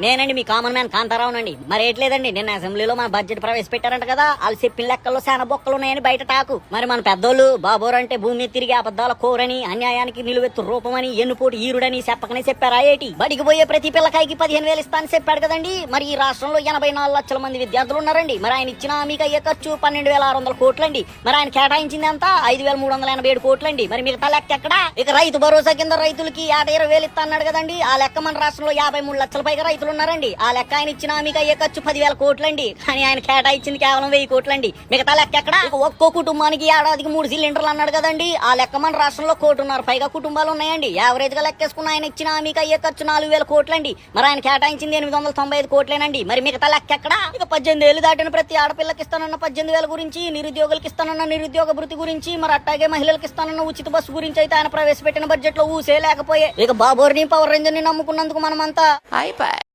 నేనండి మీ common man కాంతారావునండి. మరి ఏట్లేదండి, నిన్న అసెంబ్లీలో మన బడ్జెట్ ప్రవేశపెట్టారంట కదా, వాళ్ళు చెప్పిన లెక్కల్లో శానా బొక్కలు ఉన్నాయని బయట టాకు. మరి మన పెద్దోళ్ళు బాబోరు అంటే భూమి మీద తిరిగి అబద్దాల కోరని, అన్యాయానికి నిలువెత్తు రూపమని, ఎన్నుపోటు ఈరుడని చెప్పకనే చెప్పారా ఏటి? బడికి పోయే ప్రతి పిల్లకాయకి 15,000 ఇస్తానని చెప్పాడు కదండి. మరి ఈ రాష్ట్రంలో 84 లక్షల మంది విద్యార్థులు ఉన్నారండి. మరి ఆయన ఇచ్చిన మీకు అయ్యే ఖర్చు 12,600 కోట్లండి. మరి ఆయన కేటాయించింది అంతా 5,387 కోట్లండి. మరి మిగతా లెక్క ఎక్కడా? ఇక రైతు భరోసా కింద రైతులకి 20,000 ఇస్తా అన్నాడు కదండి. ఆ లెక్క మన రాష్ట్రంలో 53 లక్షల పైగా రైతులు ఉన్నారండి. ఆ లెక్క ఆయన ఇచ్చిన మీకు అయ్యే ఖర్చు 10,000 కోట్లండి. కానీ ఆయన కేటాయించింది కేవలం 1,000 కోట్లండి. మిగతా లెక్క ఎక్కడ? ఒక్కో కుటుంబానికి ఏడాదికి 3 సిలిండర్లు అన్నాడు కదండి. ఆ లెక్క మన రాష్ట్రంలో 1,500,000 పైగా కుటుంబాలు ఉన్నాయండి. యావరేజ్ గా లెక్కేసుకున్న ఆయన ఇచ్చిన మీకు అయ్యే ఖర్చు 4,000 కోట్లండి. మరి ఆయన కేటాయించింది 895 కోట్లేనండి. మరి మిగతా లెక్క ఎక్కడ? ఇక 18 ఏళ్లు దాటిన ప్రతి ఆడపిల్లకి ఇస్తానన్న 18,000 గురించి, నిరుద్యోగులకి ఇస్తానన్న నిరుద్యోగ భృతి గురించి, మరి అట్టాగే మహిళలకు ఇస్తానన్న ఉచిత బస్సు గురించి అయితే ఆయన ప్రవేశపెట్టిన బడ్జెట్ లో ఊసే లేకపోయే. ఇక బాబోర్ని పవర్ రేంజర్ ని నమ్ముకున్నందుకు మనమంతా